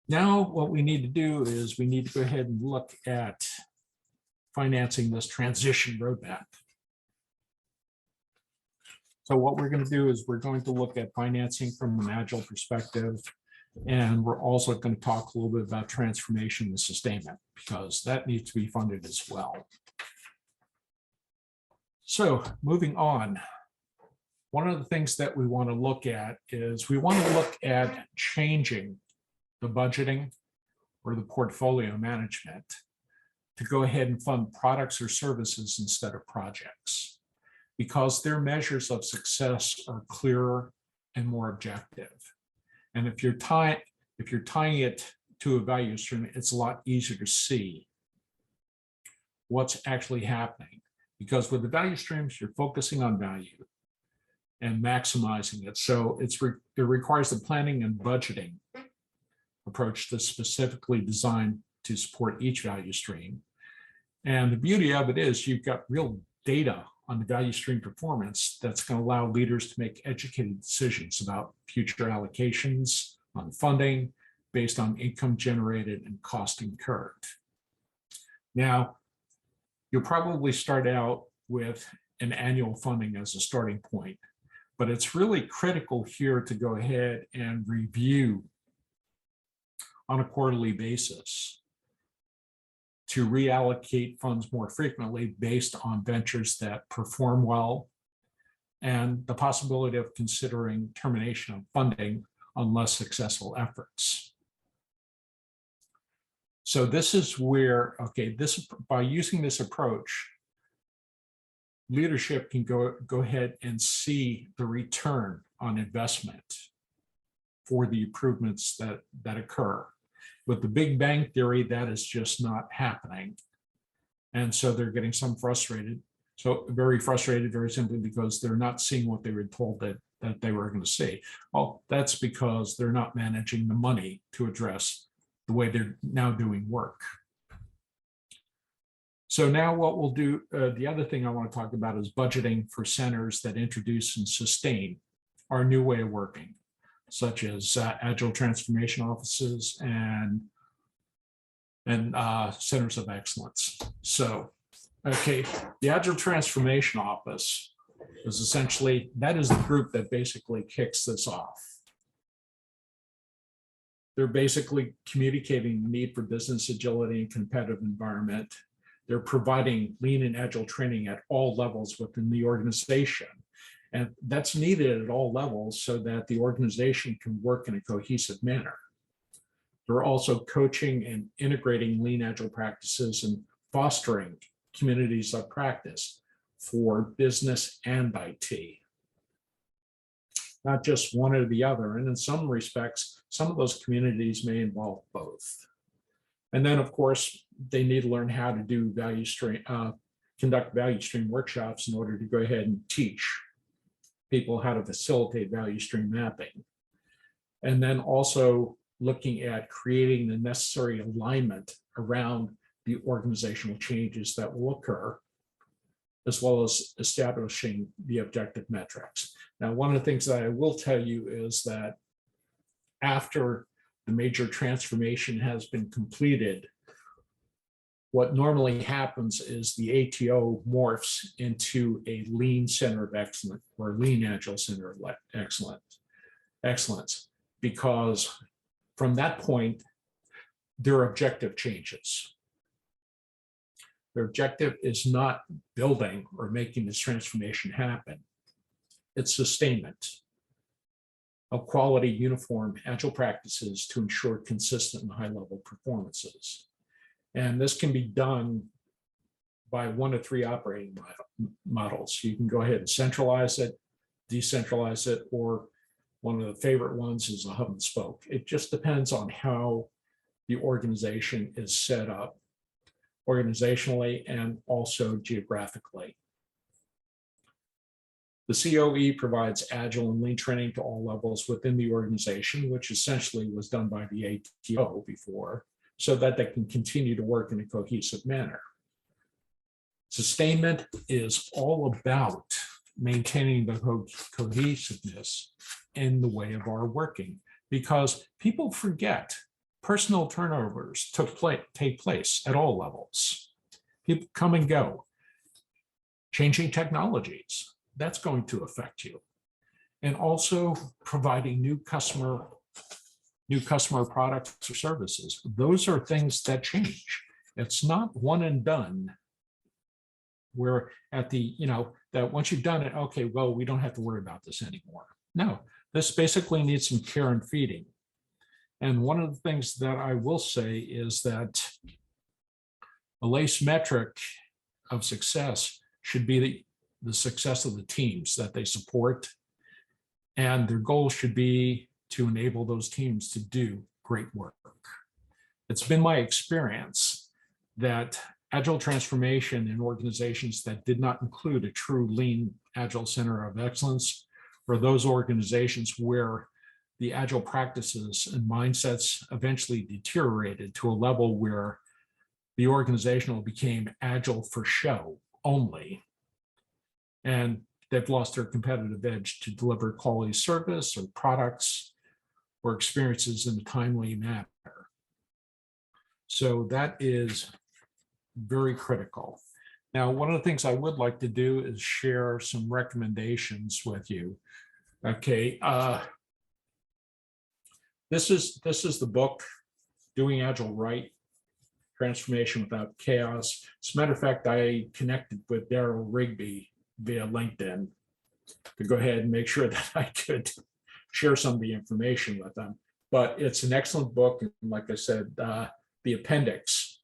Now, what we need to do is we need to go ahead and look at financing this transition roadmap. So what we're going to do is we're going to look at financing from an Agile perspective, and we're also going to talk a little bit about transformation and sustainment, because that needs to be funded as well. So moving on, one of the things that we want to look at is we want to look at changing the budgeting or the portfolio management to go ahead and fund products or services instead of projects, because their measures of success are clearer and more objective. And if you're tying it to a value stream, it's a lot easier to see what's actually happening, because with the value streams, you're focusing on value and maximizing it. So it requires the planning and budgeting approach that's specifically designed to support each value stream. And the beauty of it is you've got real data on the value stream performance that's going to allow leaders to make educated decisions about future allocations on funding based on income generated and cost incurred. Now, you'll probably start out with an annual funding as a starting point, but it's really critical here to go ahead and review on a quarterly basis to reallocate funds more frequently based on ventures that perform well, and the possibility of considering termination of funding on less successful efforts. So this is where, by using this approach, leadership can go ahead and see the return on investment for the improvements that occur. With the Big Bang Theory, that is just not happening. And so they're getting very frustrated, very simply because they're not seeing what they were told that they were going to see. Well, that's because they're not managing the money to address the way they're now doing work. So now what we'll do, the other thing I want to talk about is budgeting for centers that introduce and sustain our new way of working, such as Agile transformation offices and centers of excellence. So, the Agile transformation office is essentially, that is the group that basically kicks this off. They're basically communicating the need for business agility and competitive environment. They're providing lean and agile training at all levels within the organization. And that's needed at all levels so that the organization can work in a cohesive manner. They're also coaching and integrating lean agile practices and fostering communities of practice for business and IT. Not just one or the other. And in some respects, some of those communities may involve both. And then, of course, they need to learn how to do conduct value stream workshops in order to go ahead and teach people how to facilitate value stream mapping. And then also looking at creating the necessary alignment around the organizational changes that will occur, as well as establishing the objective metrics. Now, one of the things that I will tell you is that after the major transformation has been completed, what normally happens is the ATO morphs into a lean center of excellence or lean agile center of excellence, because from that point, their objective changes. Their objective is not building or making this transformation happen. It's sustainment of quality, uniform, agile practices to ensure consistent and high-level performances. And this can be done by 1 of 3 operating models. You can go ahead and centralize it, decentralize it, or one of the favorite ones is a hub and spoke. It just depends on how the organization is set up organizationally and also geographically. The COE provides Agile and Lean training to all levels within the organization, which essentially was done by the ATO before, so that they can continue to work in a cohesive manner. Sustainment is all about maintaining the cohesiveness in the way of our working, because people forget personal turnovers take place at all levels. People come and go. Changing technologies, that's going to affect you. And also providing new customer products or services. Those are things that change. It's not one and done. Where at the, that once you've done it, okay, well, we don't have to worry about this anymore. No, this basically needs some care and feeding. And one of the things that I will say is that the LACE metric of success should be the success of the teams that they support. And their goal should be to enable those teams to do great work. It's been my experience that Agile transformation in organizations that did not include a true lean Agile center of excellence, or those organizations where the Agile practices and mindsets eventually deteriorated to a level where the organizational became Agile for show only, and they've lost their competitive edge to deliver quality service or products or experiences in a timely manner. So that is very critical. Now, one of the things I would like to do is share some recommendations with you. Okay, this is the book, Doing Agile Right, Transformation Without Chaos. As a matter of fact, I connected with Daryl Rigby via LinkedIn to go ahead and make sure that I could share some of the information with them. But it's an excellent book. And like I said, the appendix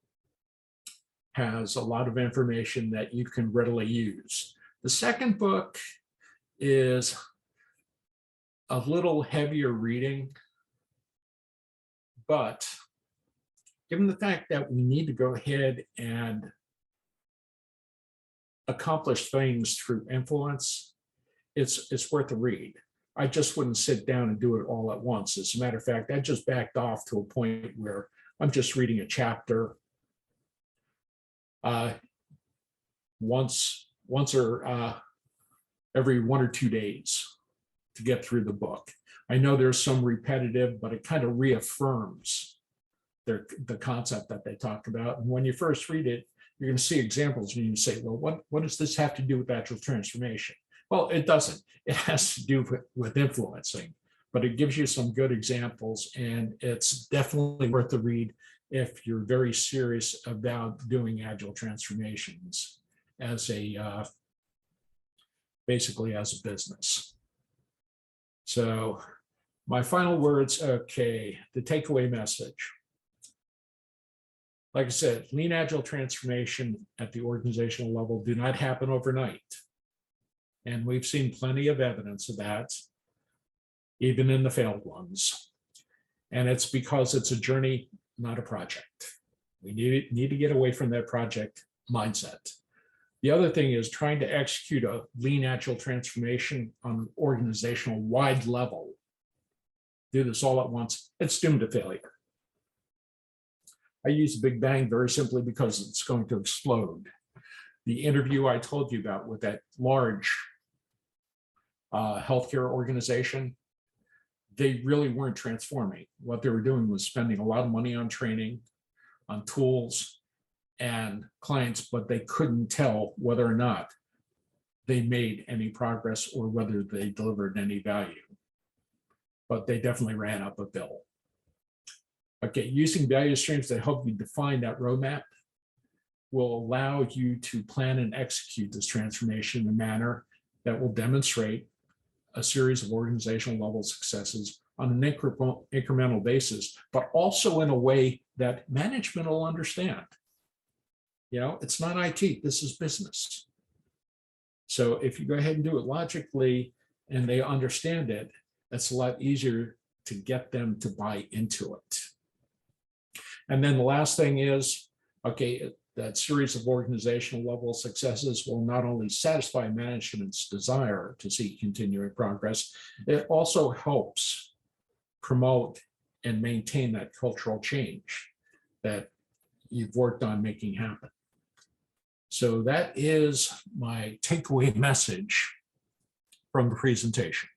has a lot of information that you can readily use. The second book is a little heavier reading, but given the fact that we need to go ahead and accomplish things through influence, it's worth a read. I just wouldn't sit down and do it all at once. As a matter of fact, I just backed off to a point where I'm just reading a chapter once or every 1 or 2 days to get through the book. I know there's some repetitive, but it kind of reaffirms the concept that they talk about. And when you first read it, you're going to see examples and you say, well, what does this have to do with Agile transformation? Well, it doesn't. It has to do with influencing, but it gives you some good examples, and it's definitely worth the read if you're very serious about doing Agile transformations as basically as a business. So my final words, okay, the takeaway message. Like I said, lean Agile transformation at the organizational level do not happen overnight. And we've seen plenty of evidence of that, even in the failed ones. And it's because it's a journey, not a project. We need to get away from that project mindset. The other thing is trying to execute a lean Agile transformation on an organizational wide level. Do this all at once, it's doomed to failure. I use a Big Bang very simply because it's going to explode. The interview I told you about with that large healthcare organization, they really weren't transforming. What they were doing was spending a lot of money on training, on tools and clients, but they couldn't tell whether or not they made any progress or whether they delivered any value. But they definitely ran up a bill. Okay, using value streams that help you define that roadmap will allow you to plan and execute this transformation in a manner that will demonstrate a series of organizational level successes on an incremental basis, but also in a way that management will understand. You know, it's not IT, this is business. So if you go ahead and do it logically and they understand it, it's a lot easier to get them to buy into it. And then the last thing is, okay, that series of organizational level successes will not only satisfy management's desire to see continuing progress, it also helps promote and maintain that cultural change that you've worked on making happen. So that is my takeaway message from the presentation.